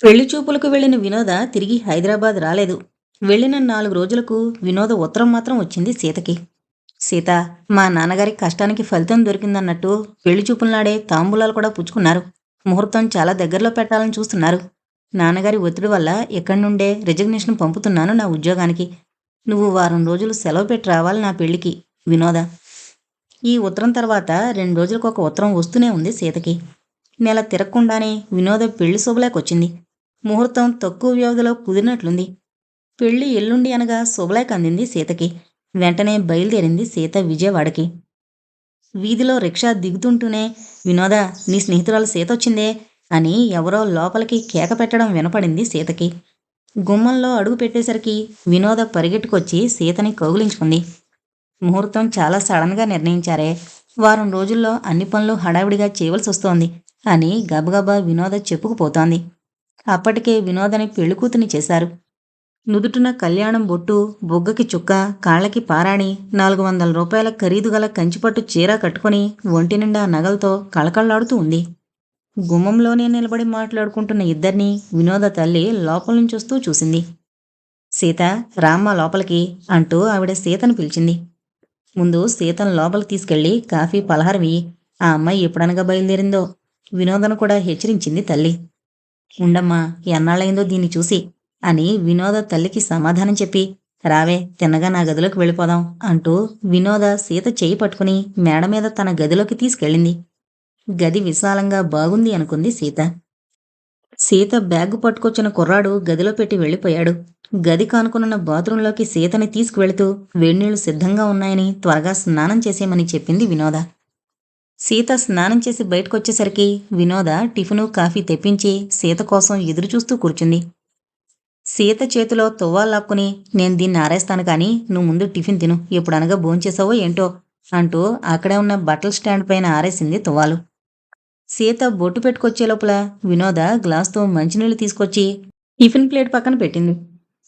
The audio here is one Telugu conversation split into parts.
పెళ్లి చూపులకు వెళ్లిన వినోద తిరిగి హైదరాబాద్ రాలేదు. వెళ్ళిన 4 రోజులకు వినోద ఉత్తరం మాత్రం వచ్చింది సీతకి. సీత, మా నాన్నగారి కష్టానికి ఫలితం దొరికిందన్నట్టు పెళ్లి చూపులనాడే తాంబూలాలు కూడా పుచ్చుకున్నారు. ముహూర్తం చాలా దగ్గరలో పెట్టాలని చూస్తున్నారు. నాన్నగారి ఒత్తిడి వల్ల ఇక్కడి నుండే రిజిగ్నేషన్ పంపుతున్నాను నా ఉద్యోగానికి. నువ్వు వారం రోజులు సెలవు పెట్టి రావాలి నా పెళ్లికి. వినోద. ఈ ఉత్తరం తర్వాత 2 రోజులకు ఒక ఉత్తరం వస్తూనే ఉంది సీతకి. నెల తిరగకుండానే వినోద పెళ్లి శుభలేకొచ్చింది. ముహూర్తం తక్కువ వ్యవధిలో కుదిరినట్లుంది. పెళ్లి ఎల్లుండి అనగా శుభలేఖ అందింది సీతకి. వెంటనే బయలుదేరింది సీత విజయవాడకి. వీధిలో రిక్షా దిగుతుంటూనే వినోద, నీ స్నేహితురాలు సీతొచ్చిందే అని ఎవరో లోపలికి కేక పెట్టడం వినపడింది సీతకి. గుమ్మంలో అడుగు పెట్టేసరికి వినోద పరిగెట్టుకొచ్చి సీతని కౌగిలించుకుంది. ముహూర్తం చాలా సడన్గా నిర్ణయించారే, వారం రోజుల్లో అన్ని పనులు హడావిడిగా చేయవలసి వస్తోంది అని గబగబా వినోద చెప్పుకుపోతోంది. అప్పటికే వినోదని పెళ్లికూతుని చేశారు. నుదుటిన కళ్యాణం బొట్టు, బొగ్గకి చుక్క, కాళ్ళకి పారాణి, 400 రూపాయల ఖరీదుగల కంచిపట్టు చీర కట్టుకుని ఒంటి నిండా నగలతో కళకళలాడుతూ ఉంది. గుమ్మంలోనే నిలబడి మాట్లాడుకుంటున్న ఇద్దరినీ వినోద తల్లి లోపల నుంచొస్తూ చూసింది. సీత, రామ్మ లోపలికి అంటూ ఆవిడ సీతను పిలిచింది. ముందు సీతను లోపలికి తీసుకెళ్లి కాఫీ పలహారం ఇయ్యి. ఆ అమ్మాయి ఎప్పుడనగా బయలుదేరిందో వినోదను కూడా హెచ్చరించింది తల్లి. ఉండమ్మా, ఎన్నాళ్ళైందో దీన్ని చూసి అని వినోద తల్లికి సమాధానం చెప్పి, రావే తిన్నగా నా గదిలోకి వెళ్ళిపోదాం అంటూ వినోద సీత చేయి పట్టుకుని మేడ మీద తన గదిలోకి తీసుకెళ్ళింది. గది విశాలంగా బాగుంది అనుకుంది సీత. సీత బ్యాగు పట్టుకొచ్చిన కుర్రాడు గదిలో పెట్టి వెళ్ళిపోయాడు. గది కానుకున్న బాత్రూంలోకి సీతని తీసుకువెళుతూ వేడినీళ్లు సిద్ధంగా ఉన్నాయని త్వరగా స్నానం చేసేయమని చెప్పింది వినోద. సీత స్నానం చేసి బయటకొచ్చేసరికి వినోద టిఫిను, కాఫీ తెప్పించి సీత కోసం ఎదురుచూస్తూ కూర్చుంది. సీత చేతిలో తువ్వాలు నేను దీన్ని ఆరేస్తాను కానీ నువ్వు ముందు టిఫిన్ తిను, ఎప్పుడనగా భోంచేసావో ఏంటో అంటూ అక్కడే ఉన్న బట్టల స్టాండ్ పైన ఆరేసింది తువ్వాలు. సీత బొట్టు పెట్టుకొచ్చే లోపల వినోద గ్లాస్తో మంచినీళ్లు తీసుకొచ్చి టిఫిన్ ప్లేట్ పక్కన పెట్టింది.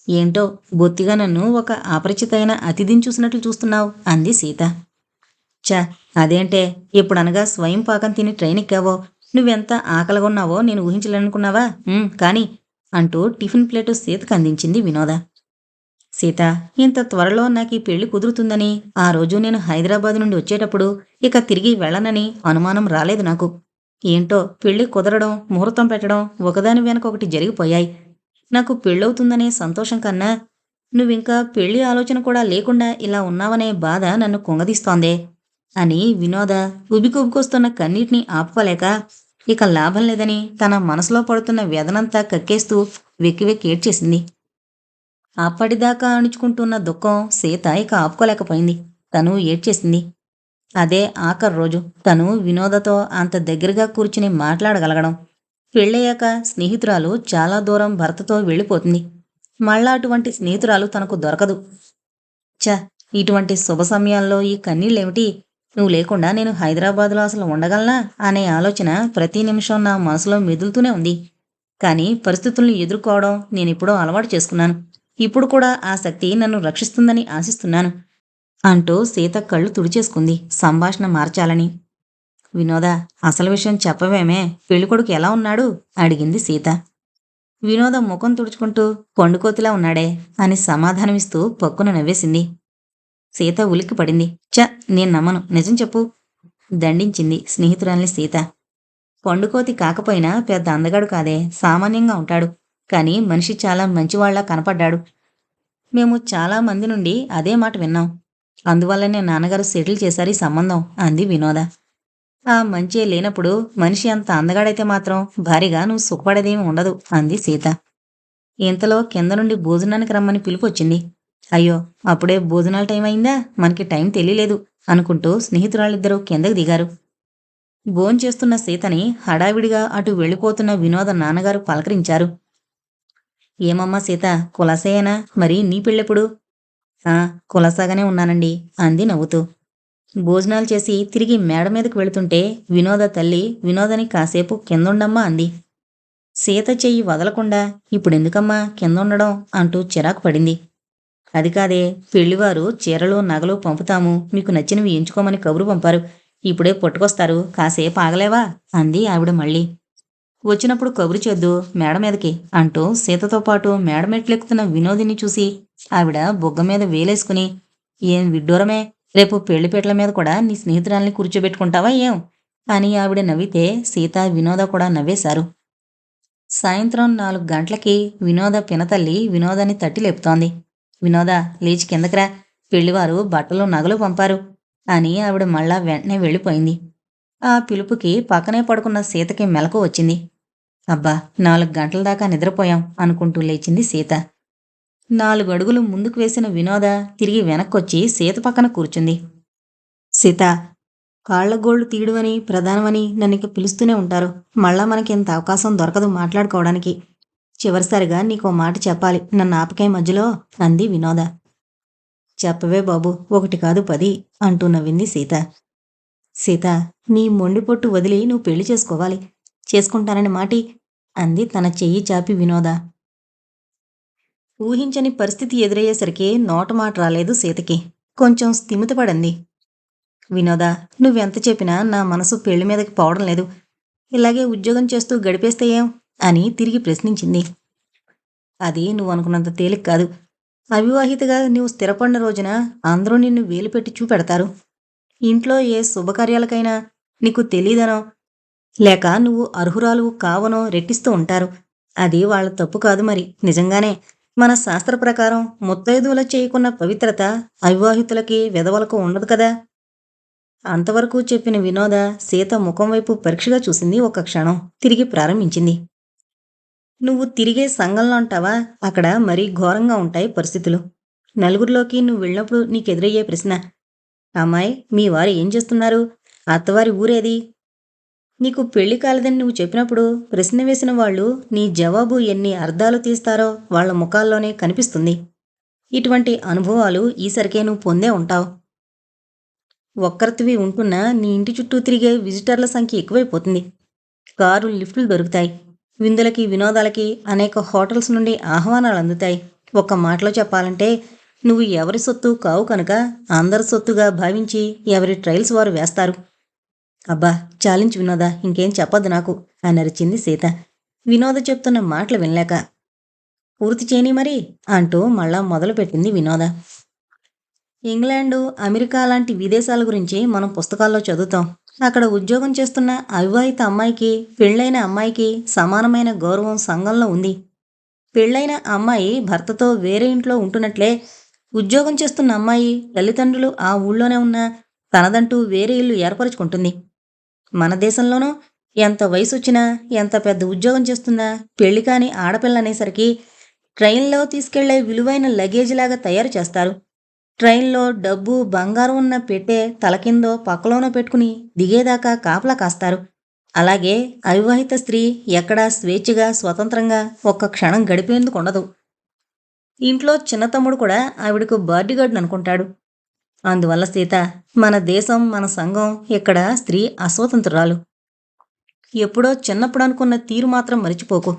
ఏంటో బొత్తిగా నన్ను ఒక అపరిచితైన అతిథిని చూసినట్లు చూస్తున్నావు అంది సీత. చ, అదేంటే, ఎప్పుడనగా స్వయం పాకం తిని ట్రైన్ ఎక్కావో, నువ్వెంత ఆకలిగొన్నావో నేను ఊహించలేనుకున్నావా? కానీ అంటూ టిఫిన్ ప్లేటు సీతకు అందించింది వినోద. సీత, ఇంత త్వరలో నాకు ఈ పెళ్లి కుదురుతుందని ఆ రోజు నేను హైదరాబాద్ నుండి వచ్చేటప్పుడు ఇక తిరిగి వెళ్ళనని అనుమానం రాలేదు నాకు. ఏంటో పెళ్లి కుదరడం, ముహూర్తం పెట్టడం ఒకదాని వెనక ఒకటి జరిగిపోయాయి. నాకు పెళ్ళవుతుందనే సంతోషం కన్నా నువ్వింకా పెళ్లి ఆలోచన కూడా లేకుండా ఇలా ఉన్నావనే బాధ నన్ను కుంగదీస్తోందే అని వినోద ఉబికొస్తున్న కన్నీటిని ఆపుకోలేక ఇక లాభం లేదని తన మనసులో పడుతున్న వ్యధనంతా కక్కేస్తూ వెక్కి వెక్కి ఏడ్చేసింది. అప్పటిదాకా అణుచుకుంటున్న దుఃఖం సీత ఇక ఆపుకోలేకపోయింది. తను ఏడ్చేసింది. అదే ఆఖరి రోజు తను వినోదతో అంత దగ్గరగా కూర్చుని మాట్లాడగలగడం. పెళ్ళయ్యాక స్నేహితురాలు చాలా దూరం భర్తతో వెళ్ళిపోతుంది. మళ్ళా అటువంటి స్నేహితురాలు తనకు దొరకదు. చ, ఇటువంటి శుభ సమయాల్లో ఈ కన్నీళ్ళేమిటి? నువ్వు లేకుండా నేను హైదరాబాద్లో అసలు ఉండగలనా అనే ఆలోచన ప్రతి నిమిషం నా మనసులో మెదులుతూనే ఉంది. కానీ పరిస్థితుల్ని ఎదుర్కోవడం నేనిప్పుడో అలవాటు చేసుకున్నాను. ఇప్పుడు కూడా ఆ శక్తి నన్ను రక్షిస్తుందని ఆశిస్తున్నాను అంటూ సీత కళ్ళు తుడిచేసుకుంది సంభాషణ మార్చాలని. వినోద, అసలు విషయం చెప్పవేమే, పెళ్ళికొడుకు ఎలా ఉన్నాడు అడిగింది సీత. వినోద ముఖం తుడుచుకుంటూ పండుకోతిలా ఉన్నాడే అని సమాధానమిస్తూ పక్కున నవ్వేసింది. సీత ఉలిక్కి పడింది. చ, నేను నమ్మను, నిజం చెప్పు దండించింది స్నేహితురాల్ని సీత. పండుకోతి కాకపోయినా పెద్ద అందగాడు కాదే, సామాన్యంగా ఉంటాడు. కానీ మనిషి చాలా మంచివాళ్ల కనపడ్డాడు. మేము చాలా మంది నుండి అదే మాట విన్నాం. అందువల్లనే నాన్నగారు సెటిల్ చేశారు ఈ సంబంధం అంది వినోద. ఆ మంచే లేనప్పుడు మనిషి అంత అందగాడైతే మాత్రం భారీగా నువ్వు సుఖపడేదేమీ ఉండదు అంది సీత. ఇంతలో కింద నుండి భోజనానికి రమ్మని పిలుపు వచ్చింది. అయ్యో, అప్పుడే భోజనాల టైం అయిందా, మనకి టైం తెలియలేదు అనుకుంటూ స్నేహితురాళ్ళిద్దరూ కిందకి దిగారు. భోంచేస్తున్న సీతని హడావిడిగా అటు వెళ్ళిపోతున్న వినోద నాన్నగారు పలకరించారు. ఏమమ్మా సీత, కులాసేనా? మరి నీ పెళ్ళెప్పుడు? కులాసాగానే ఉన్నానండి అంది నవ్వుతూ. భోజనాలు చేసి తిరిగి మేడ మీదకు వెళుతుంటే వినోద తల్లి వినోదని కాసేపు కిందుండమ్మా అంది. సీత చెయ్యి వదలకుండా ఇప్పుడెందుకమ్మా కిందుండడం అంటూ చిరాకు పడింది. అది కాదే, పెళ్లివారు చీరలు, నగలు పంపుతాము, మీకు నచ్చినవి ఎంచుకోమని కబురు పంపారు. ఇప్పుడే పట్టుకొస్తారు, కాసేపు ఆగలేవా అంది ఆవిడ మళ్ళీ. వచ్చినప్పుడు కబురు చేద్దు మేడ మీదకి అంటూ సీతతో పాటు మేడ మెట్లెక్కుతున్న వినోదిని చూసి ఆవిడ బుగ్గ మీద వేలేసుకుని, ఏం విడ్డూరమే, రేపు పెళ్లిపీటల మీద కూడా నీ స్నేహితురాల్ని కూర్చోబెట్టుకుంటావా ఏం అని ఆవిడ నవ్వితే సీత వినోద కూడా నవ్వేశారు. సాయంత్రం 4 గంటలకి వినోద పినతల్లి వినోదాన్ని తట్టి లేపుతోంది. వినోద, లేచి కిందకిరా, పెళ్లివారు బట్టలు నగలు పంపారు అని ఆవిడ మళ్ళా వెంటనే వెళ్ళిపోయింది. ఆ పిలుపుకి పక్కనే పడుకున్న సీతకి మెలకు వచ్చింది. అబ్బా, 4 గంటల దాకా నిద్రపోయాం అనుకుంటూ లేచింది సీత. 4 అడుగులు ముందుకు వేసిన వినోద తిరిగి వెనక్కొచ్చి సీత పక్కన కూర్చుంది. సీత, కాళ్లగోళ్లు తీయడమని ప్రధానమని నన్నిక పిలుస్తూనే ఉంటారు. మళ్ళా మనకింత అవకాశం దొరకదు మాట్లాడుకోవడానికి. చివరిసారిగా నీకో మాట చెప్పాలి, నన్ను ఆపకే మధ్యలో అంది వినోద. చెప్పవే బాబు, 1 కాదు 10 అంటూ నవ్వింది సీత. సీత, నీ మొండి పొట్టు వదిలి నువ్వు పెళ్లి చేసుకోవాలి. చేసుకుంటానని మాటి అంది తన చెయ్యి చాపి వినోద. ఊహించని పరిస్థితి ఎదురయ్యేసరికి నోటమాట రాలేదు సీతకి. కొంచెం స్థిమితపడింది. వినోద, నువ్వెంత చెప్పినా నా మనసు పెళ్లి మీదకి పోవడం లేదు. ఇలాగే ఉద్యోగం చేస్తూ గడిపేస్తే ఏం అని తిరిగి ప్రశ్నించింది. అది నువ్వు అనుకున్నంత తేలిక కాదు. అవివాహితగా నువ్వు స్థిరపడిన రోజున అందరూ నిన్ను వేలు పెట్టి చూపెడతారు. ఇంట్లో ఏ శుభకార్యాలకైనా నీకు తెలీదనో లేక నువ్వు అర్హురాలు కావనో రెట్టిస్తూ ఉంటారు. అది వాళ్ళ తప్పు కాదు. మరి నిజంగానే మన శాస్త్ర ప్రకారం ముత్తైదువుల చేయకున్న పవిత్రత అవివాహితులకి విధవలకు ఉండదు కదా. అంతవరకు చెప్పిన వినోద సీత ముఖం వైపు పరీక్షగా చూసింది. ఒక క్షణం తిరిగి ప్రారంభించింది. నువ్వు తిరిగే సంఘంలో అంటావా, అక్కడ మరీ ఘోరంగా ఉంటాయి పరిస్థితులు. నలుగురిలోకి నువ్వు వెళ్ళినప్పుడు నీకెదురయ్యే ప్రశ్న, అమ్మాయి, మీ వారు ఏం చేస్తున్నారు, అత్తవారి ఊరేది? నీకు పెళ్లి కాలేదని నువ్వు చెప్పినప్పుడు ప్రశ్న వేసిన వాళ్ళు నీ జవాబు ఎన్ని అర్థాలు తీస్తారో వాళ్ళ ముఖాల్లోనే కనిపిస్తుంది. ఇటువంటి అనుభవాలు ఈసరికే నువ్వు పొందే ఉంటావు. ఒక్కరితివి ఉంటున్నా నీ ఇంటి చుట్టూ తిరిగే విజిటర్ల సంఖ్య ఎక్కువైపోతుంది. కారు లిఫ్టులు దొరుకుతాయి. విందులకి వినోదాలకి అనేక హోటల్స్ నుండి ఆహ్వానాలు అందుతాయి. ఒక్క మాటలో చెప్పాలంటే నువ్వు ఎవరి సొత్తు కావు కనుక అందరి సొత్తుగా భావించి ఎవరి ట్రయల్స్ వారు వేస్తారు. అబ్బా, చాలించు వినోద, ఇంకేం చెప్పొద్దు నాకు అని అరిచింది సీత, వినోద చెప్తున్న మాటలు వినలేక. పూర్తి చేయని మరి అంటూ మళ్ళా మొదలుపెట్టింది వినోద. ఇంగ్లాండు, అమెరికా లాంటి విదేశాల గురించి మనం పుస్తకాల్లో చదువుతాం. అక్కడ ఉద్యోగం చేస్తున్న అవివాహిత అమ్మాయికి పెళ్ళైన అమ్మాయికి సమానమైన గౌరవం సంఘంలో ఉంది. పెళ్ళైన అమ్మాయి భర్తతో వేరే ఇంట్లో ఉంటున్నట్లే ఉద్యోగం చేస్తున్న అమ్మాయి తల్లిదండ్రులు ఆ ఊళ్ళోనే ఉన్నా తనదంటూ వేరే ఇల్లు ఏర్పరచుకుంటుంది. మన దేశంలోనూ ఎంత వయసొచ్చినా ఎంత పెద్ద ఉద్యోగం చేస్తున్నా పెళ్లి కాని ఆడపిల్లనేసరికి ట్రైన్లో తీసుకెళ్లే విలువైన లగేజీలాగా తయారు చేస్తారు. ట్రైన్లో డబ్బు బంగారం ఉన్న పెట్టే తలకిందో పక్కలోనో పెట్టుకుని దిగేదాకా కాపలా కాస్తారు. అలాగే అవివాహిత స్త్రీ ఎక్కడా స్వేచ్ఛగా స్వతంత్రంగా ఒక్క క్షణం గడిపేందుకు ఉండదు. ఇంట్లో చిన్న తమ్ముడు కూడా ఆవిడకు బాడీగార్డ్ అనుకుంటాడు. అందువల్ల సీత, మన దేశం మన సంఘం ఇక్కడ స్త్రీ అస్వతంత్రురాలు. ఎప్పుడో చిన్నప్పుడు అనుకున్న తీరు మాత్రం మరిచిపోకు.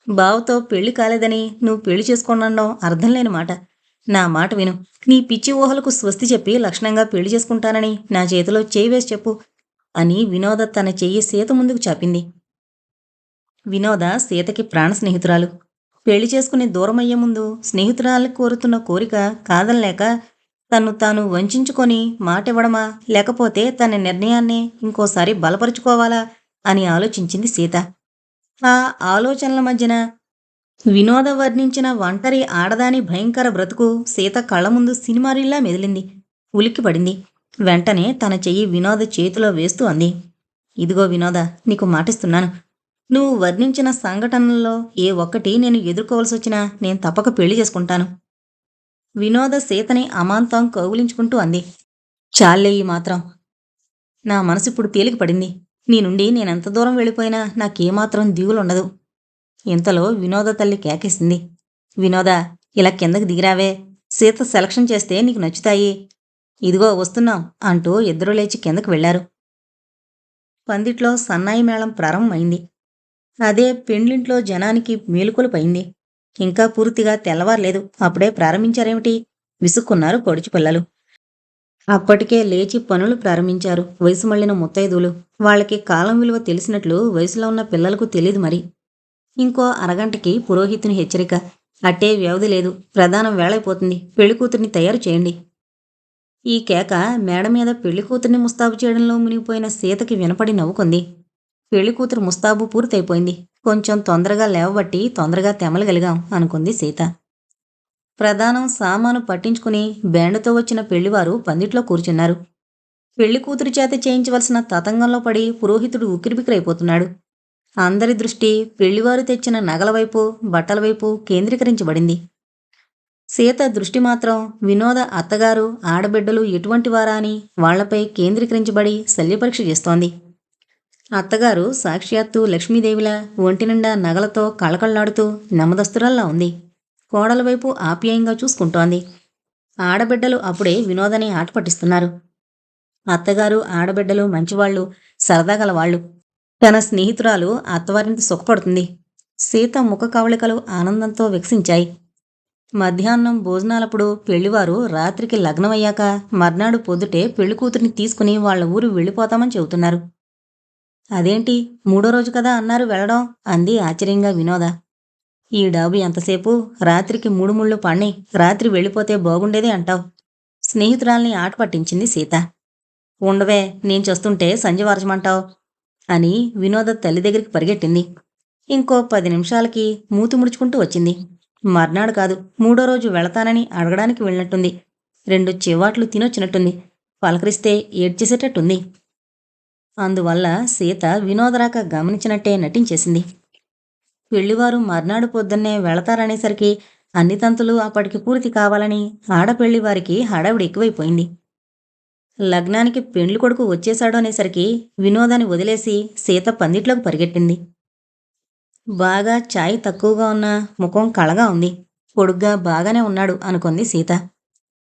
బావతో పెళ్లి కాలేదని నువ్వు పెళ్లి చేసుకోనడం అర్థం లేని మాట. నా మాట విను. నీ పిచ్చి ఊహలకు స్వస్తి చెప్పి లక్షణంగా పెళ్లి చేసుకుంటానని నా చేతిలో చేయి వేసి చెప్పు అని వినోద తన చెయ్యి సీత ముందుకు చాపింది. వినోద సీతకి ప్రాణ స్నేహితురాలు. పెళ్లి చేసుకుని దూరమయ్యే ముందు స్నేహితురాలు కోరుతున్న కోరిక కాదనలేక తన్ను తాను వంచుకొని మాటివ్వడమా లేకపోతే తన నిర్ణయాన్ని ఇంకోసారి బలపరుచుకోవాలా అని ఆలోచించింది సీత. ఆ ఆలోచనల మధ్యన వినోద వర్ణించిన ఒంటరి ఆడదాని భయంకర బ్రతుకు సీత కళ్ళ ముందు సినిమారిల్లా మెదిలింది. ఉలిక్కిపడింది. వెంటనే తన చెయ్యి వినోద చేతిలో వేస్తూ అంది, ఇదిగో వినోద, నీకు మాటిస్తున్నాను. నువ్వు వర్ణించిన సంఘటనల్లో ఏ ఒక్కటి నేను ఎదుర్కోవలసి వచ్చినా నేను తప్పక పెళ్లి చేసుకుంటాను. వినోద సీతని అమాంతం కౌగిలించుకుంటూ అంది. చాలే ఈ మాత్రం. నా మనసు ఇప్పుడు తేలిక పడింది. నీ నుండి నేనెంత దూరం వెళ్ళిపోయినా నాకేమాత్రం దిగులుండదు. ఇంతలో వినోద తల్లి కేకేసింది. వినోద, ఇలా కిందకి దిగిరావే. సీత సెలక్షన్ చేస్తే నీకు నచ్చుతాయి. ఇదిగో వస్తున్నాం అంటూ ఇద్దరూ లేచి కిందకు వెళ్లారు. పందిట్లో సన్నాయి మేళం ప్రారంభమైంది. అదే పెండ్లింట్లో జనానికి మేలుకొలుపైంది. ఇంకా పూర్తిగా తెల్లవారలేదు, అప్పుడే ప్రారంభించారేమిటి? విసుక్కున్నారు కోడిచిపిల్లలు. అప్పటికే లేచి పనులు ప్రారంభించారు వయసు మళ్ళిన ముత్తైదువులు. వాళ్ళకి కాలం విలువ తెలిసినట్లు వయసులో ఉన్న పిల్లలకు తెలీదు మరి. ఇంకో అరగంటకి పురోహితుని హెచ్చరిక. అట్టే వ్యవధి లేదు. ప్రధానం వేళైపోతుంది. పెళ్లికూతుర్ని తయారు చేయండి. ఈ కేక మేడ మీద పెళ్లికూతుర్ని ముస్తాబు చేయడంలో మునిగిపోయిన సీతకి వినపడి నవ్వుకుంది. పెళ్లికూతురు ముస్తాబు పూర్తయిపోయింది. కొంచెం తొందరగా లేవబట్టి తొందరగా తెమలగలిగాం అనుకుంది సీత. ప్రధానం సామాను పట్టించుకుని బ్యాండుతో వచ్చిన పెళ్లివారు పందిట్లో కూర్చున్నారు. పెళ్లికూతురి చేత చేయించవలసిన తతంగంలో పడి పురోహితుడు ఉక్కిరిబిక్కిరైపోతున్నాడు. అందరి దృష్టి పెళ్లివారు తెచ్చిన నగల వైపు, బట్టల వైపు కేంద్రీకరించబడింది. సీత దృష్టి మాత్రం వినోద అత్తగారు, ఆడబిడ్డలు ఎటువంటి వారా అని వాళ్లపై కేంద్రీకరించబడి శల్యపరీక్ష చేస్తోంది. అత్తగారు సాక్షాత్తు లక్ష్మీదేవిలా ఒంటినిండా నగలతో కళకళ్లాడుతూ నెమ్మదస్తురాల్లా ఉంది. కోడల వైపు ఆప్యాయంగా చూసుకుంటోంది. ఆడబిడ్డలు అప్పుడే వినోదని ఆట పట్టిస్తున్నారు. అత్తగారు, ఆడబిడ్డలు మంచివాళ్లు, సరదాగలవాళ్లు. తన స్నేహితురాలు అత్తవారింత సుఖపడుతుంది. సీత ముఖ కవళికలు ఆనందంతో వికసించాయి. మధ్యాహ్నం భోజనాలప్పుడు పెళ్లివారు రాత్రికి లగ్నమయ్యాక మర్నాడు పొద్దుటే పెళ్లికూతురిని తీసుకుని వాళ్ల ఊరు వెళ్ళిపోతామని చెబుతున్నారు. అదేంటి, 3వ రోజు కదా అన్నారు వెళ్ళడం అంది ఆశ్చర్యంగా వినోద. ఈ డాబు ఎంతసేపు? రాత్రికి 3 ముళ్ళు పడినాయి. రాత్రి వెళ్ళిపోతే బాగుండేదే అంటావు. స్నేహితురాల్ని ఆట పట్టించింది సీత. ఉండవే, నేను చూస్తుంటే సంజవార్చమంటావు అని వినోద తల్లి దగ్గరికి పరిగెట్టింది. ఇంకో 10 నిమిషాలకి మూతి ముడుచుకుంటూ వచ్చింది. మర్నాడు కాదు, 3వ రోజు వెళతానని అడగడానికి వెళ్ళినట్టుంది. 2 చివాట్లు తినొచ్చినట్టుంది. పలకరిస్తే ఏడ్చేసేటట్టుంది. అందువల్ల సీత వినోదరాక గమనించినట్టే నటించేసింది. పెళ్లివారు మర్నాడు పొద్దున్నే వెళతారనేసరికి అన్ని తంతులు అప్పటికి పూర్తి కావాలని ఆడపెళ్లివారికి హడావిడి ఎక్కువైపోయింది. లగ్నానికి పెండ్లి కొడుకు వచ్చేశాడు అనేసరికి వినోదాన్ని వదిలేసి సీత పందిట్లోకి పరిగెట్టింది. బాగా ఛాయ్ తక్కువగా ఉన్న ముఖం కళగా ఉంది. పొడుగ్గా బాగానే ఉన్నాడు అనుకుంది సీత.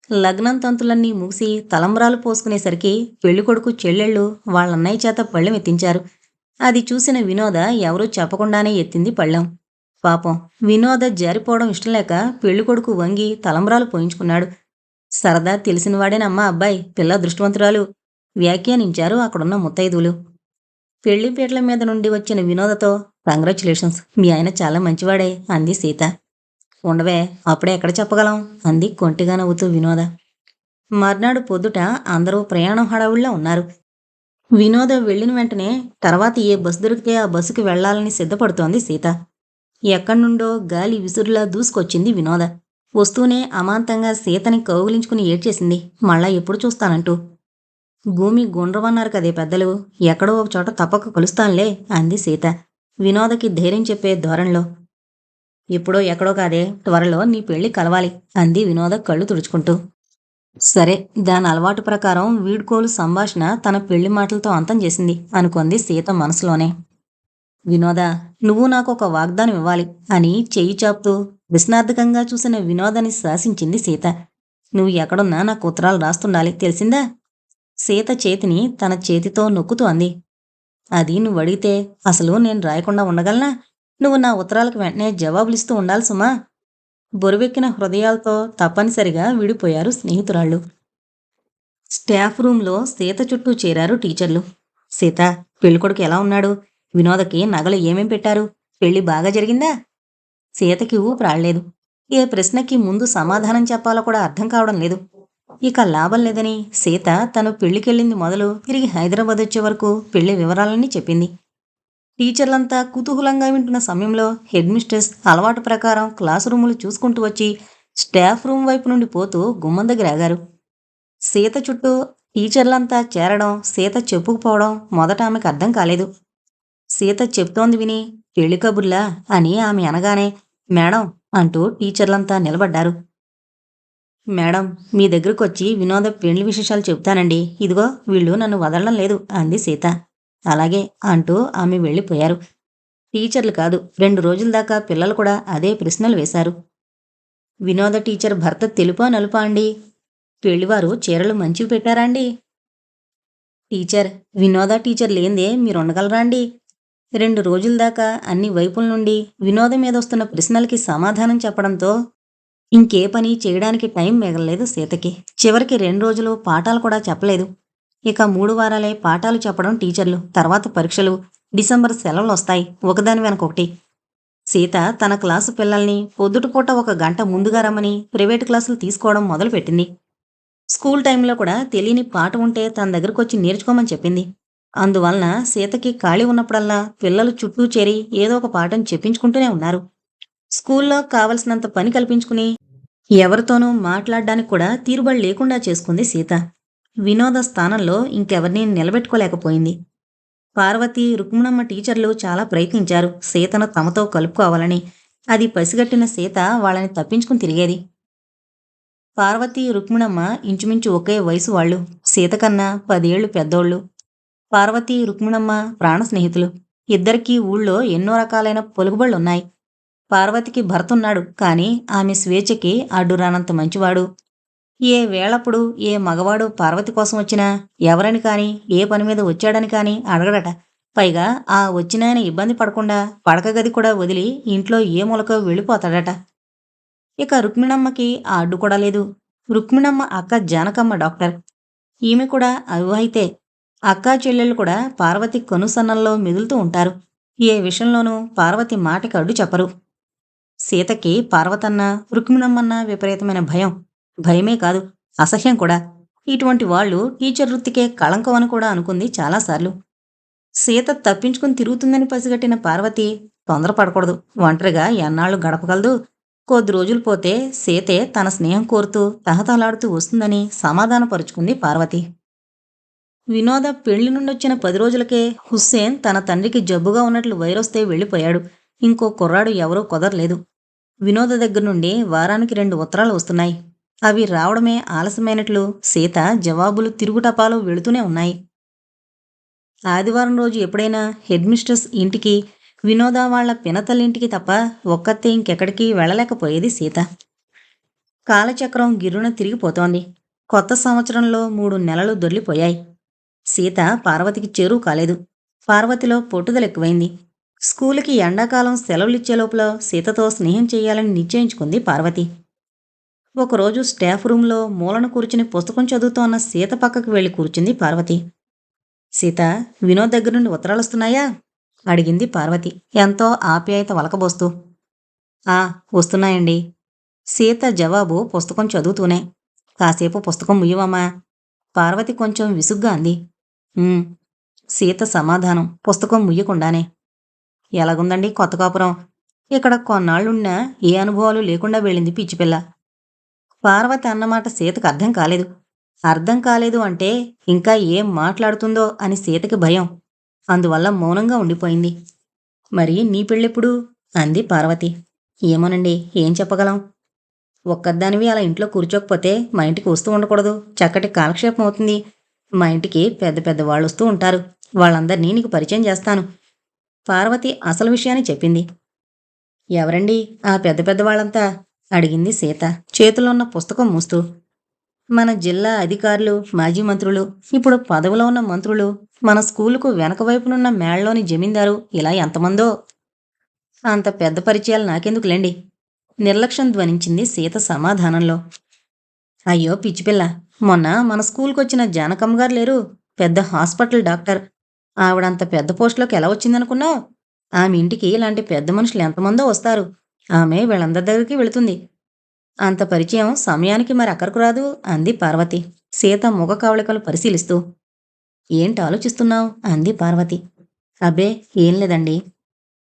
లగ్నం తంతులన్నీ ముగిసి తలంబ్రాలు పోసుకునేసరికి పెళ్లికొడుకు చెల్లెళ్ళు వాళ్ళన్నయ్య చేత పళ్ళెం ఎత్తించారు. అది చూసిన వినోద ఎవరూ చెప్పకుండానే ఎత్తింది పళ్ళెం. పాపం వినోద జారిపోవడం ఇష్టం లేక పెళ్లికొడుకు వంగి తలంబ్రాలు పోయించుకున్నాడు. సరదా తెలిసినవాడేనమ్మా అబ్బాయి, పిల్ల దృష్టివంతురాలు వ్యాఖ్యానించారు అక్కడున్న ముత్తైదువులు. పెళ్లిపీటల మీద నుండి వచ్చిన వినోదతో కంగ్రాచ్యులేషన్స్, మీ ఆయన చాలా మంచివాడే అంది సీత. ఉండవే, అప్పుడే ఎక్కడ చెప్పగలం అంది కొంటిగా నవ్వుతూ వినోద. మర్నాడు పొద్దుట అందరూ ప్రయాణం హడావుల్లో ఉన్నారు. వినోద వెళ్ళిన వెంటనే తర్వాత ఏ బస్సు దొరికితే ఆ బస్సుకి వెళ్లాలని సిద్ధపడుతోంది సీత. ఎక్కడి నుండో గాలి విసురులా దూసుకొచ్చింది వినోద. వస్తూనే అమాంతంగా సీతని కౌగిలించుకుని ఏడ్చేసింది. మళ్ళా ఎప్పుడు చూస్తానంటూ. భూమి గుండ్రమన్నారు కదే పెద్దలు, ఎక్కడో ఒక చోట తప్పక కలుస్తానులే అంది సీత వినోదకి ధైర్యం చెప్పే ధోరణిలో. ఎప్పుడో ఎక్కడో కాదే, త్వరలో నీ పెళ్లి కలవాలి అంది వినోద కళ్ళు తుడుచుకుంటూ. సరే, దాని అలవాటు ప్రకారం వీడ్కోలు సంభాషణ తన పెళ్లి మాటలతో అంతం చేసింది అనుకుంది సీత మనసులోనే. వినోద, నువ్వు నాకు ఒక వాగ్దానం ఇవ్వాలి అని చెయ్యి చాపుతూ విస్నార్థకంగా చూసిన వినోదని శాసించింది సీత. నువ్వు ఎక్కడున్నా నాకు ఉత్తరాలు రాస్తుండాలి, తెలిసిందా? సీత చేతిని తన చేతితో నొక్కుతూ అంది. అది నువ్వు అడిగితే అసలు నేను రాయకుండా ఉండగలనా? నువ్వు నా ఉత్తరాలకు వెంటనే జవాబులిస్తూ ఉండాలి సుమా. బొరువెక్కిన హృదయాలతో తప్పనిసరిగా విడిపోయారు స్నేహితురాళ్ళు. స్టాఫ్ రూంలో సీత చుట్టూ చేరారు టీచర్లు. సీత, పెళ్ళికొడుకు ఎలా ఉన్నాడు? వినోదకి నగలు ఏమేం పెట్టారు? పెళ్లి బాగా జరిగిందా? సీతకి ఊపిరాడలేదు. ఏ ప్రశ్నకి ముందు సమాధానం చెప్పాలో కూడా అర్థం కావడం లేదు. ఇక లాభం లేదని సీత తను పెళ్లికెళ్ళింది మొదలు తిరిగి హైదరాబాద్ వచ్చే వరకు పెళ్లి వివరాలన్నీ చెప్పింది. టీచర్లంతా కుతూహలంగా వింటున్న సమయంలో హెడ్ మిస్ట్రెస్ అలవాటు ప్రకారం క్లాసు రూములు చూసుకుంటూ వచ్చి స్టాఫ్ రూమ్ వైపు నుండి పోతూ గుమ్మం దగ్గర ఆగారు. సీత చుట్టూ టీచర్లంతా చేరడం, సీత చెప్పుకుపోవడం మొదట ఆమెకు అర్థం కాలేదు. సీత చెప్తోంది విని పెళ్లి కబుర్లా అని ఆమె అనగానే మేడం అంటూ టీచర్లంతా నిలబడ్డారు. మేడం, మీ దగ్గరకొచ్చి వినోద పెళ్లి విశేషాలు చెప్తానండి. ఇదిగో వీళ్ళు నన్ను వదలడం లేదు అంది సీత. అలాగే అంటూ ఆమె వెళ్ళిపోయారు. టీచర్లు కాదు, 2 రోజుల దాకా పిల్లలు కూడా అదే ప్రశ్నలు వేశారు. వినోద టీచర్ భర్త తెలుపా నలుపా అండి? పెళ్లివారు చీరలు మంచివి పెట్టారా అండి? టీచర్, వినోద టీచర్ లేందే మీరుండగలరా అండి? 2 రోజుల దాకా అన్ని వైపుల నుండి వినోద మీద వస్తున్న ప్రశ్నలకి సమాధానం చెప్పడంతో ఇంకే పని చేయడానికి టైం మిగలలేదు సీతకి. చివరికి 2 రోజులు పాఠాలు కూడా చెప్పలేదు. ఇక 3 వారాలే పాఠాలు చెప్పడం టీచర్లు, తర్వాత పరీక్షలు, డిసెంబర్ సెలవులొస్తాయి ఒకదాని వెనక ఒకటి. సీత తన క్లాసు పిల్లల్ని పొద్దుటపూట ఒక గంట ముందుగా రమ్మని ప్రైవేటు క్లాసులు తీసుకోవడం మొదలుపెట్టింది. స్కూల్ టైంలో కూడా తెలియని పాట ఉంటే తన దగ్గరకొచ్చి నేర్చుకోమని చెప్పింది. అందువలన సీతకి ఖాళీ ఉన్నప్పుడల్లా పిల్లలు చుట్టూ చేరి ఏదో ఒక పాఠం చెప్పించుకుంటూనే ఉన్నారు. స్కూల్లో కావలసినంత పని కల్పించుకుని ఎవరితోనూ మాట్లాడ్డానికి కూడా తీరుబడి లేకుండా చేసుకుంది సీత. వినోద స్థానంలో ఇంకెవరినీ నిలబెట్టుకోలేకపోయింది. పార్వతి, రుక్మిణమ్మ టీచర్లు చాలా ప్రయత్నించారు సీతను తమతో కలుపుకోవాలని. అది పసిగట్టిన సీత వాళ్ళని తప్పించుకుని తిరిగేది. పార్వతి, రుక్మిణమ్మ ఇంచుమించు ఒకే వయసు వాళ్ళు. సీత కన్నా 10 ఏళ్లు పెద్దోళ్ళు. పార్వతి, రుక్మిణమ్మ ప్రాణ స్నేహితులు. ఇద్దరికీ ఊళ్ళో ఎన్నో రకాలైన పొలుగుబళ్ళున్నాయి. పార్వతికి భర్తున్నాడు, కానీ ఆమె స్వేచ్ఛకి అడ్డురానంత మంచివాడు. ఏ వేళప్పుడు ఏ మగవాడు పార్వతి కోసం వచ్చినా ఎవరని కాని, ఏ పని మీద వచ్చాడని కాని అడగడట. పైగా ఆ వచ్చినాయన ఇబ్బంది పడకుండా పడక గది కూడా వదిలి ఇంట్లో ఏ మూలకో వెళ్ళిపోతాడట. ఇక రుక్మిణమ్మకి ఆ అడ్డు కూడా లేదు. రుక్మిణమ్మ అక్క జానకమ్మ డాక్టర్. ఈమె కూడా అవివాహితే. అక్కా చెల్లెళ్ళు కూడా పార్వతి కనుసన్నల్లో మిగులుతూ ఉంటారు. ఏ విషయంలోనూ పార్వతి మాటకి అడ్డు చెప్పరు. సీతకి పార్వతన్న, రుక్మిణమ్మన్న విపరీతమైన భయం. భయమే కాదు, అసహ్యం కూడా. ఇటువంటి వాళ్ళు టీచర్ వృత్తికే కళంకం అని కూడా అనుకుంది చాలాసార్లు. సీత తప్పించుకుని తిరుగుతుందని పసిగట్టిన పార్వతి తొందరపడకూడదు, ఒంటరిగా ఎన్నాళ్లు గడపగలదు, కొద్ది రోజులు పోతే సీతే తన స్నేహం కోరుతూ తహతలాడుతూ వస్తుందని సమాధానపరుచుకుంది పార్వతి. వినోద పెళ్లి నుండొచ్చిన 10 రోజులకే హుస్సేన్ తన తండ్రికి జబ్బుగా ఉన్నట్లు వైరొస్తే వెళ్ళిపోయాడు. ఇంకో కుర్రాడు ఎవరూ కుదరలేదు. వినోద దగ్గర నుండి వారానికి 2 ఉత్తరాలు వస్తున్నాయి. అవి రావడమే ఆలస్యమైనట్లు సీత జవాబులు తిరుగుటపాలు వెళుతూనే ఉన్నాయి. ఆదివారం రోజు ఎప్పుడైనా హెడ్ మిస్ట్రెస్ ఇంటికి, వినోద వాళ్ల పినతల్లింటికి తప్ప ఒక్కతే ఇంకెక్కడికి వెళ్ళలేకపోయేది సీత. కాలచక్రం గిర్రున తిరిగిపోతోంది. కొత్త సంవత్సరంలో 3 నెలలు దొర్లిపోయాయి. సీత పార్వతికి చేరువు కాలేదు. పార్వతిలో పట్టుదల ఎక్కువైంది. స్కూలుకి ఎండాకాలం సెలవులిచ్చే లోపల సీతతో స్నేహం చెయ్యాలని నిశ్చయించుకుంది పార్వతి. ఒకరోజు స్టాఫ్ రూంలో మూలన కూర్చుని పుస్తకం చదువుతోన్న సీత పక్కకు వెళ్ళి కూర్చుంది పార్వతి. సీత, వినోద్ దగ్గర నుండి ఉత్తరాలొస్తున్నాయా? అడిగింది పార్వతి ఎంతో ఆప్యాయత వలకబోస్తూ. ఆ, వస్తున్నాయండి. సీత జవాబు పుస్తకం చదువుతూనే. కాసేపు పుస్తకం ముయ్యవమ్మా. పార్వతి కొంచెం విసుగ్గా అంది. సీత సమాధానం పుస్తకం ముయ్యకుండానే. ఎలాగుందండి కొత్త కాపురం? ఇక్కడ కొన్నాళ్లున్నా ఏ అనుభవాలు లేకుండా వెళ్ళింది పిచ్చిపిల్ల. పార్వతి అన్నమాట సీతకు అర్థం కాలేదు. అర్థం కాలేదు అంటే ఇంకా ఏం మాట్లాడుతుందో అని సీతకి భయం. అందువల్ల మౌనంగా ఉండిపోయింది. మరి నీ పెళ్ళెప్పుడు? అంది పార్వతి. ఏమోనండి, ఏం చెప్పగలం? ఒక్కదానివి అలా ఇంట్లో కూర్చోకపోతే మా ఇంటికి వస్తూ ఉండకూడదు, చక్కటి కాలక్షేపం అవుతుంది. మా ఇంటికి పెద్ద పెద్ద వాళ్ళు వస్తూ ఉంటారు. వాళ్ళందరినీ నీకు పరిచయం చేస్తాను. పార్వతి అసలు విషయాన్ని చెప్పింది. ఎవరండి ఆ పెద్ద పెద్ద వాళ్ళంతా? అడిగింది సీత చేతిలో ఉన్న పుస్తకం మూస్తూ. మన జిల్లా అధికారులు, మాజీ మంత్రులు, ఇప్పుడు పదవిలో ఉన్న మంత్రులు, మన స్కూలుకు వెనక వైపునున్న మేళ్లోని జమీందారు, ఇలా ఎంతమందో. అంత పెద్ద పరిచయాలు నాకెందుకులేండి. నిర్లక్ష్యం ధ్వనించింది సీత సమాధానంలో. అయ్యో పిచ్చిపిల్ల, మొన్న మన స్కూల్కొచ్చిన జానకమ్మ గారు లేరు? పెద్ద హాస్పిటల్ డాక్టర్. ఆవిడంత పెద్ద పోస్టులోకి ఎలా వచ్చిందనుకున్నావు? ఆమె ఇంటికి ఇలాంటి పెద్ద మనుషులు ఎంతమందో వస్తారు. ఆమె వీళ్ళందరి దగ్గరికి వెళుతుంది. అంత పరిచయం సమయానికి మరి అక్కరకు రాదు అంది పార్వతి సీత ముఖ కవళికలు పరిశీలిస్తూ. ఏంటి ఆలోచిస్తున్నావు? అంది పార్వతి. అబ్బే ఏం లేదండి.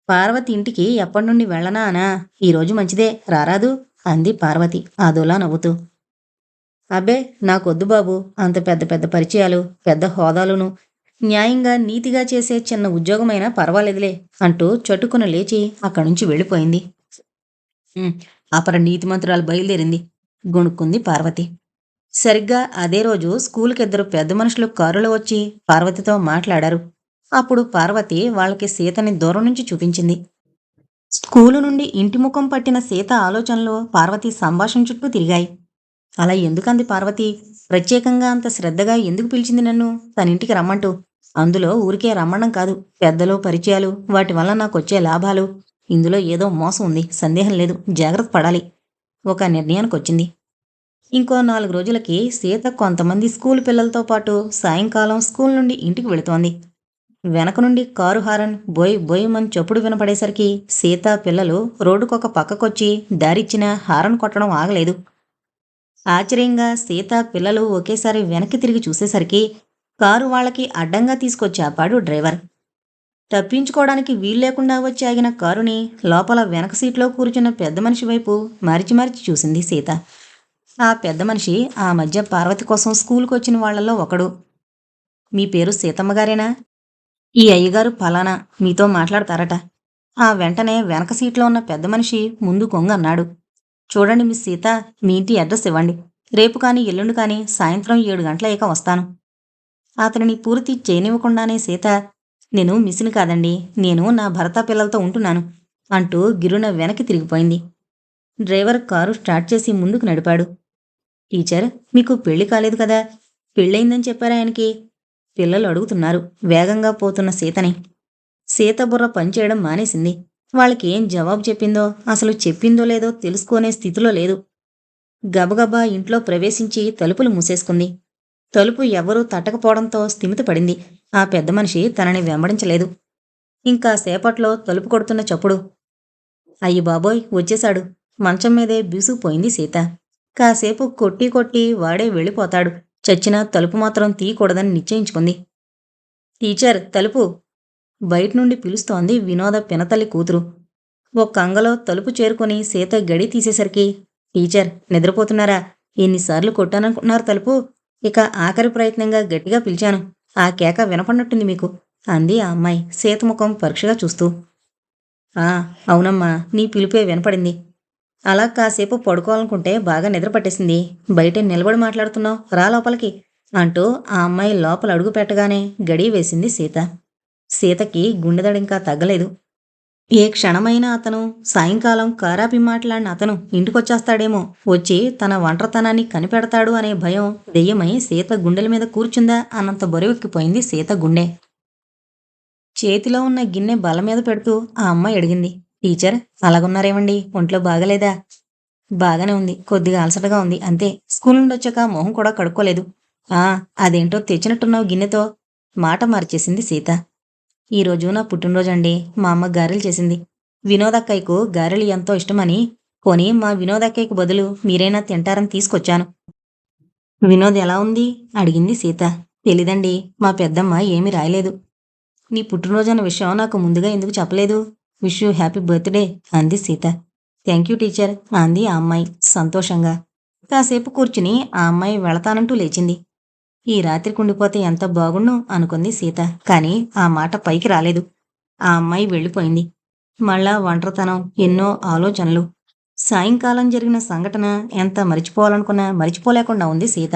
పార్వతి ఇంటికి ఎప్పటి నుండి వెళ్ళనా అనా? ఈరోజు మంచిదే, రారాదు అంది పార్వతి అదోలా నవ్వుతూ. అబ్బే నాకొద్దు బాబు, అంత పెద్ద పెద్ద పరిచయాలు, పెద్ద హోదాలును. న్యాయంగా నీతిగా చేసే చిన్న ఉద్యోగమైనా పర్వాలేదులే అంటూ చటుకున లేచి అక్కడి నుంచి వెళ్ళిపోయింది. అపర నీతిమంతురాలు బయలుదేరింది, గొణుక్కుంది పార్వతి. సరిగ్గా అదే రోజు స్కూలుకి 2 పెద్ద మనుషులు కారులో వచ్చి పార్వతితో మాట్లాడారు. అప్పుడు పార్వతి వాళ్ళకి సీతని దూరం నుంచి చూపించింది. స్కూలు నుండి ఇంటి ముఖం పట్టిన సీత ఆలోచనలో పార్వతి సంభాషణ చుట్టూ తిరిగాయి. అలా ఎందుకంది పార్వతి? ప్రత్యేకంగా అంత శ్రద్ధగా ఎందుకు పిలిచింది నన్ను తనింటికి రమ్మంటూ? అందులో ఊరికే రమ్మడం కాదు, పెద్దలు, పరిచయాలు, వాటి వల్ల నాకొచ్చే లాభాలు. ఇందులో ఏదో మోసం ఉంది, సందేహం లేదు. జాగ్రత్త పడాలి. ఒక నిర్ణయానికొచ్చింది. ఇంకో 4 రోజులకి సీత కొంతమంది స్కూల్ పిల్లలతో పాటు సాయంకాలం స్కూల్ నుండి ఇంటికి వెళుతోంది. వెనక నుండి కారు హారన్ బొయ్ బొయ్యమని చప్పుడు వినపడేసరికి సీత పిల్లలు రోడ్డుకొక పక్కకొచ్చి దారిచ్చినా హారన్ కొట్టడం ఆగలేదు. ఆశ్చర్యంగా సీత పిల్లలు ఒకేసారి వెనక్కి తిరిగి చూసేసరికి కారు వాళ్ళకి అడ్డంగా తీసుకొచ్చి ఆపాడు డ్రైవర్. తప్పించుకోవడానికి వీల్లేకుండా వచ్చి ఆగిన కారుని లోపల వెనక సీట్లో కూర్చున్న పెద్ద మనిషి వైపు మరిచి మరిచి చూసింది సీత. ఆ పెద్ద మనిషి ఆ మధ్య పార్వతి కోసం స్కూల్కి వచ్చిన వాళ్లలో ఒకడు. మీ పేరు సీతమ్మగారేనా? ఈ అయ్యగారు ఫలానా మీతో మాట్లాడతారట. ఆ వెంటనే వెనక సీట్లో ఉన్న పెద్ద మనిషి ముందు కొంగన్నాడు. చూడండి మిస్ సీత, మీ ఇంటి అడ్రస్ ఇవ్వండి. రేపు కానీ ఎల్లుండి కానీ సాయంత్రం 7 గంటలయ్యాక వస్తాను. అతనిని పూర్తి చేయనివ్వకుండానే సీత, నేను మిస్ని కాదండి, నేను నా భర్త పిల్లలతో ఉంటున్నాను అంటూ గిరున వెనక్కి తిరిగిపోయింది. డ్రైవర్ కారు స్టార్ట్ చేసి ముందుకు నడిపాడు. టీచర్, మీకు పెళ్లి కాలేదు కదా, పెళ్ళయిందని చెప్పారా ఆయనకి? పిల్లలు అడుగుతున్నారు వేగంగా పోతున్న సీతని. సీత బుర్ర పనిచేయడం మానేసింది. వాళ్ళకి ఏం జవాబు చెప్పిందో, అసలు చెప్పిందో లేదో తెలుసుకునే స్థితిలో లేదు. గబగబా ఇంట్లో ప్రవేశించి తలుపులు మూసేసుకుంది. తలుపు ఎవరూ తట్టకపోవడంతో స్థిమితపడింది. ఆ పెద్ద మనిషి తనని వెంబడించలేదు. ఇంకా సేపట్లో తలుపు కొడుతున్న చప్పుడు. అయ్యి బాబోయ్, వచ్చేశాడు. మంచం మీదే బీసుకుపోయింది సీత. కాసేపు కొట్టి కొట్టి వాడే వెళ్ళిపోతాడు, చచ్చినా తలుపు మాత్రం తీయకూడదని నిశ్చయించుకుంది. టీచర్, తలుపు! బయటనుండి పిలుస్తోంది వినోద పినతల్లి కూతురు. ఓ కంగలో తలుపు చేరుకుని సీత గడి తీసేసరికి, టీచర్, నిద్రపోతున్నారా? ఎన్నిసార్లు కొట్టాననుకుంటున్నారు తలుపు? ఇక ఆఖరి ప్రయత్నంగా గట్టిగా పిలిచాను. ఆ కేక వినపడినట్టుంది మీకు అంది ఆ అమ్మాయి సీత ముఖం పరీక్షగా చూస్తూ. ఆ, అవునమ్మా, నీ పిలిపే వినపడింది. అలా కాసేపు పడుకోవాలనుకుంటే బాగా నిద్ర పట్టేసింది. బయట నిలబడి మాట్లాడుతున్నావు, రా లోపలికి అంటూ ఆ అమ్మాయి లోపల అడుగు పెట్టగానే గడి వేసింది సీత. సీతకి గుండెదడింకా తగ్గలేదు. ఏ క్షణమైనా అతను, సాయంకాలం కారాపి మాట్లాడిన అతను ఇంటికొచ్చేస్తాడేమో, వచ్చి తన ఒంటరితనాన్ని కనిపెడతాడు అనే భయం దెయ్యమై సీత గుండెల మీద కూర్చుందా అన్నంత బరువెక్కిపోయింది సీత గుండె. చేతిలో ఉన్న గిన్నె బల్ల మీద పెడుతూ ఆ అమ్మాయి అడిగింది. టీచర్, అలాగున్నారేమండి? ఒంట్లో బాగలేదా? బాగానే ఉంది, కొద్దిగా అలసటగా ఉంది అంతే. స్కూల్ నుండి వచ్చాక మొహం కూడా కడుక్కోలేదు. ఆ, అదేంటో తెచ్చినట్టున్నావు గిన్నెతో. మాట మార్చేసింది సీత. ఈరోజు నా పుట్టినరోజండి. మా అమ్మ గారెలు చేసింది. వినోదక్కయ్యకు గారెలు ఎంతో ఇష్టమని, పోనీ మా వినోదక్కయ్యకు బదులు మీరైనా తింటారని తీసుకొచ్చాను. వినోద్ ఎలా ఉంది? అడిగింది సీత. తెలీదండి, మా పెద్దమ్మ ఏమీ రాయలేదు. నీ పుట్టినరోజన్న విషయం నాకు ముందుగా ఎందుకు చెప్పలేదు? విష్ యూ హ్యాపీ బర్త్డే అంది సీత. థ్యాంక్ యూ టీచర్ అంది ఆ అమ్మాయి సంతోషంగా. కాసేపు కూర్చుని ఆ అమ్మాయి వెళతానంటూ లేచింది. ఈ రాత్రికి ఉండిపోతే ఎంత బాగుండు అనుకుంది సీత. కానీ ఆ మాట పైకి రాలేదు. ఆ అమ్మాయి వెళ్ళిపోయింది. మళ్ళా ఒంటరితనం, ఎన్నో ఆలోచనలు. సాయంకాలం జరిగిన సంఘటన ఎంత మరిచిపోవాలనుకున్నా మరిచిపోలేకుండా ఉంది సీత.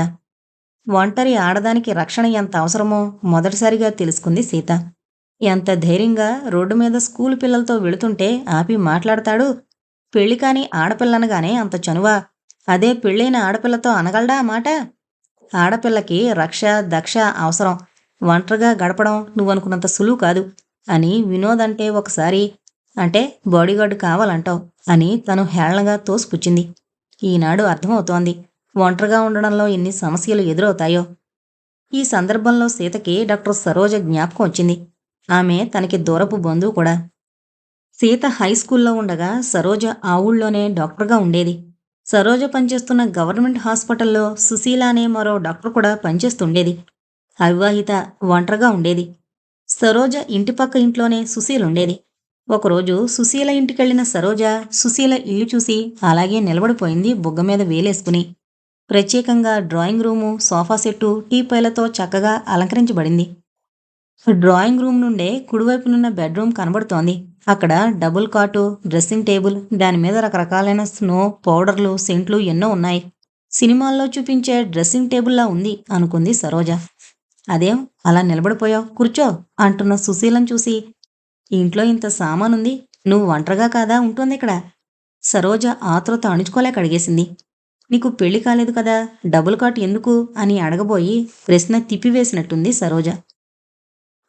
ఒంటరి ఆడదానికి రక్షణ ఎంత అవసరమో మొదటిసారిగా తెలుసుకుంది సీత. ఎంత ధైర్యంగా రోడ్డు మీద స్కూల్ పిల్లలతో వెళుతుంటే ఆపి మాట్లాడతాడు. పెళ్లి కాని ఆడపిల్లనగానే అంత చనువా? అదే పెళ్ళైన ఆడపిల్లతో అనగలడా ఆ మాట? ఆడపిల్లకి రక్ష దక్ష అవసరం. ఒంటరిగా గడపడం నువ్వనుకున్నంత సులువు కాదు అని వినోదంటే ఒకసారి అంటే బాడీగార్డు కావాలంటావు అని తను హేళనగా తోసిపుచ్చింది. ఈనాడు అర్థమవుతోంది ఒంటరిగా ఉండడంలో ఎన్ని సమస్యలు ఎదురవుతాయో. ఈ సందర్భంలో సీతకి డాక్టర్ సరోజ జ్ఞాపకం వచ్చింది. ఆమె తనకి దూరపు బంధువు కూడా. సీత హై స్కూల్లో ఉండగా సరోజ ఆ ఊళ్ళోనే డాక్టర్గా ఉండేది. సరోజ పనిచేస్తున్న గవర్నమెంట్ హాస్పిటల్లో సుశీల అనే మరో డాక్టర్ కూడా పనిచేస్తుండేది. అవివాహిత, ఒంటరిగా ఉండేది. సరోజ ఇంటిపక్క ఇంట్లోనే సుశీల ఉండేది. ఒకరోజు సుశీల ఇంటికెళ్లిన సరోజ సుశీల ఇల్లు చూసి అలాగే నిలబడిపోయింది బుగ్గ మీద వేలేసుకుని. ప్రత్యేకంగా డ్రాయింగ్ రూము, సోఫా సెట్టు, టీపాయ్లతో చక్కగా అలంకరించబడింది. డ్రాయింగ్ రూమ్ నుండే కుడివైపునున్న బెడ్రూమ్ కనబడుతోంది. అక్కడ డబుల్ కాటు, డ్రెస్సింగ్ టేబుల్, దానిమీద రకరకాలైన స్నో, పౌడర్లు, సెంట్లు ఎన్నో ఉన్నాయి. సినిమాల్లో చూపించే డ్రెస్సింగ్ టేబుల్లా ఉంది అనుకుంది సరోజ. అదేం అలా నిలబడిపోయావు, కూర్చో అంటున్న సుశీలను చూసి, ఇంట్లో ఇంత సామానుంది, నువ్వు ఒంటరిగా కాదా ఉంటుంది ఇక్కడ? సరోజ ఆతృత అణుచుకోలేక అడిగేసింది. నీకు పెళ్లి కాలేదు కదా, డబుల్ కాట్ ఎందుకు అని అడగబోయి ప్రశ్న తిప్పివేసినట్టుంది సరోజ.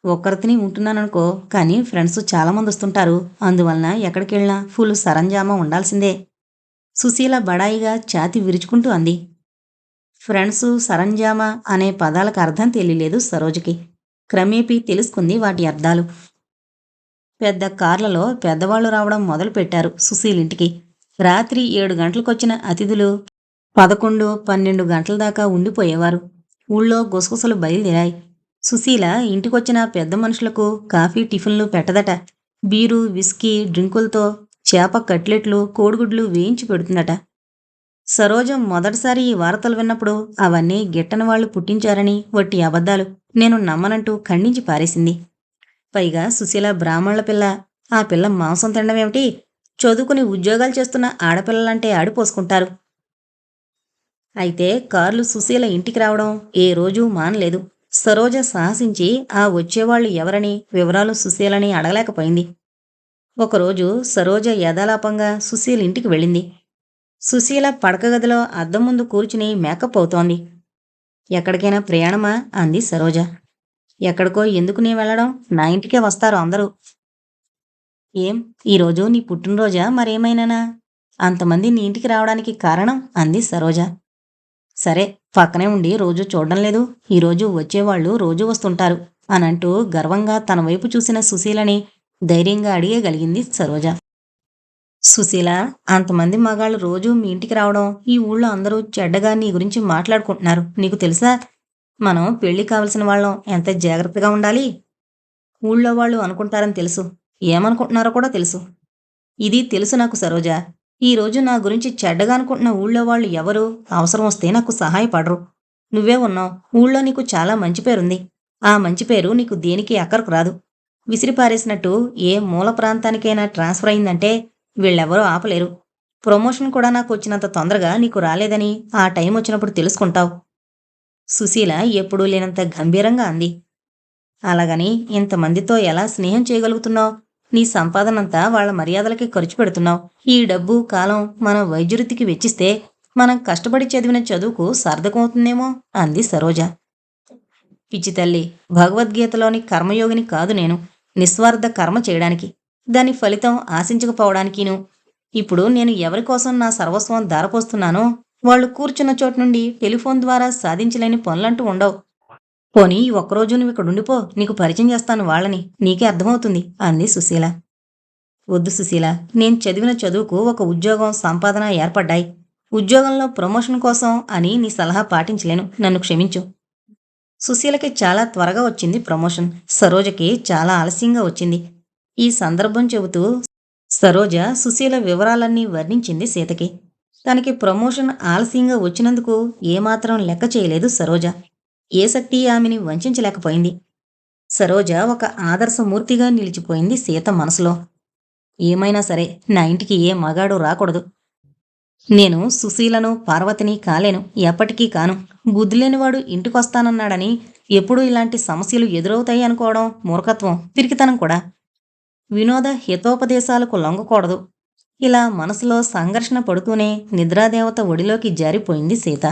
ఒక్కరితిని ఉంటున్నాననుకో, కానీ ఫ్రెండ్స్ చాలామంది వస్తుంటారు. అందువలన ఎక్కడికెళ్ళినా ఫుల్ సరంజామా ఉండాల్సిందే. సుశీల బడాయిగా ఛాతి విరుచుకుంటూ అంది. ఫ్రెండ్సు, సరంజామా అనే పదాలకు అర్థం తెలియలేదు సరోజకి. క్రమేపీ తెలుసుకుంది వాటి అర్థాలు. పెద్ద కార్లలో పెద్దవాళ్లు రావడం మొదలుపెట్టారు సుశీలింటికి. రాత్రి 7 గంటలకొచ్చిన అతిథులు 11, 12 గంటల దాకా ఉండిపోయేవారు. ఊళ్ళో గుసగుసలు బయలుదేరాయి. సుశీల ఇంటికొచ్చిన పెద్ద మనుషులకు కాఫీ, టిఫిన్లు పెట్టదట. బీరు, విస్కీ డ్రింకులతో చేప కట్లెట్లు, కోడిగుడ్లు వేయించి పెడుతుందట. సరోజం మొదటిసారి ఈ వార్తలు విన్నప్పుడు అవన్నీ గిట్టని వాళ్ళు పుట్టించారని వట్టి అబద్ధాలు, నేను నమ్మనంటూ ఖండించి పారేసింది. పైగా సుశీల బ్రాహ్మణుల పిల్ల. ఆ పిల్ల మాంసం తినడమేమిటి? చదువుకుని ఉద్యోగాలు చేస్తున్న ఆడపిల్లలంటే ఆడిపోసుకుంటారు. అయితే కార్లు సుశీల ఇంటికి రావడం ఏ రోజూ మానలేదు. సరోజ సాహసించి ఆ వచ్చేవాళ్లు ఎవరని వివరాలు సుశీలని అడగలేకపోయింది. ఒకరోజు సరోజ యథాలాపంగా సుశీల ఇంటికి వెళ్ళింది. సుశీల పడకగదిలో అద్దం ముందు కూర్చుని మేకప్ అవుతోంది. ఎక్కడికైనా ప్రయాణమా? అంది సరోజ. ఎక్కడికో ఎందుకు నీ వెళ్ళడం? నా ఇంటికే వస్తారు అందరూ. ఏం, ఈరోజు నీ పుట్టినరోజా మరేమైనానా? అంతమంది నీ ఇంటికి రావడానికి కారణం? అంది సరోజ. సరే, పక్కనే ఉండి రోజూ చూడడం లేదు. ఈరోజు వచ్చేవాళ్లు రోజూ వస్తుంటారు అనంటూ గర్వంగా తన వైపు చూసిన సుశీలని ధైర్యంగా అడిగేగలిగింది సరోజ. సుశీల, అంతమంది మగాళ్ళు రోజూ మీ ఇంటికి రావడం, ఈ ఊళ్ళో అందరూ చెడ్డగా నీ గురించి మాట్లాడుకుంటున్నారు. నీకు తెలుసా? మనం పెళ్లి కావలసిన వాళ్ళం ఎంత జాగ్రత్తగా ఉండాలి. ఊళ్ళో వాళ్ళు అనుకుంటారని తెలుసు. ఏమనుకుంటున్నారో కూడా తెలుసు. ఇది తెలుసు నాకు సరోజ. ఈరోజు నా గురించి చెడ్డగా అనుకుంటున్న ఊళ్ళో వాళ్ళు ఎవరు అవసరం వస్తే నాకు సహాయపడరు. నువ్వే ఉన్నావు. ఊళ్ళో నీకు చాలా మంచి పేరుంది. ఆ మంచి పేరు నీకు దేనికి అక్కరకు రాదు. విసిరిపారేసినట్టు ఏ మూల ప్రాంతానికైనా ట్రాన్స్ఫర్ అయిందంటే వీళ్ళెవరూ ఆపలేరు. ప్రమోషన్ కూడా నాకు వచ్చినంత తొందరగా నీకు రాలేదని ఆ టైం వచ్చినప్పుడు తెలుసుకుంటావు. సుశీల ఎప్పుడూ లేనంత గంభీరంగా అంది. అలాగని ఇంతమందితో ఎలా స్నేహం చేయగలుగుతున్నావు? నీ సంపాదనంతా వాళ్ల మర్యాదలకి ఖర్చు పెడుతున్నావు. ఈ డబ్బు, కాలం మన వైద్యువృత్తికి వెచ్చిస్తే మనం కష్టపడి చదివిన చదువుకు సార్థకమవుతుందేమో అంది సరోజ. పిచ్చి తల్లి, భగవద్గీతలోని కర్మయోగిని కాదు నేను. నిస్వార్థ కర్మ చేయడానికి, దాని ఫలితం ఆశించకపోవడానికిను. ఇప్పుడు నేను ఎవరికోసం నా సర్వస్వం ధారపోస్తున్నానో వాళ్ళు కూర్చున్న చోటు నుండి టెలిఫోన్ ద్వారా సాధించలేని పనులంటూ ఉండవు. పోనీ ఒక్కరోజు నువ్వు ఇక్కడుండిపో, నీకు పరిచయం చేస్తాను వాళ్ళని, నీకే అర్థమవుతుంది అంది సుశీల. వద్దు సుశీల, నేను చదివిన చదువుకు ఒక ఉద్యోగం, సంపాదన ఏర్పడ్డాయి. ఉద్యోగంలో ప్రమోషన్ కోసం అని నీ సలహా పాటించలేను. నన్ను క్షమించు. సుశీలకి చాలా త్వరగా వచ్చింది ప్రమోషన్. సరోజకి చాలా ఆలస్యంగా వచ్చింది. ఈ సందర్భం చెబుతూ సరోజ సుశీల వివరాలన్నీ వర్ణించింది సీతకి. తనకి ప్రమోషన్ ఆలస్యంగా వచ్చినందుకు ఏమాత్రం లెక్క చేయలేదు సరోజ. ఏ శక్తి ఆమెని వంచలేకపోయింది. సరోజ ఒక ఆదర్శమూర్తిగా నిలిచిపోయింది సీత మనసులో. ఏమైనా సరే నా ఇంటికి ఏ మగాడు రాకూడదు. నేను సుశీలను, పార్వతిని కాలేను, ఎప్పటికీ కాను. బుద్ధిలేనివాడు ఇంటికొస్తానన్నాడని ఎప్పుడూ ఇలాంటి సమస్యలు ఎదురవుతాయి అనుకోవడం మూర్ఖత్వం, పిరికితనం కూడా. వినోద హితోపదేశాలకు లొంగకూడదు. ఇలా మనసులో సంఘర్షణ పడుతూనే నిద్రాదేవత ఒడిలోకి జారిపోయింది సీత.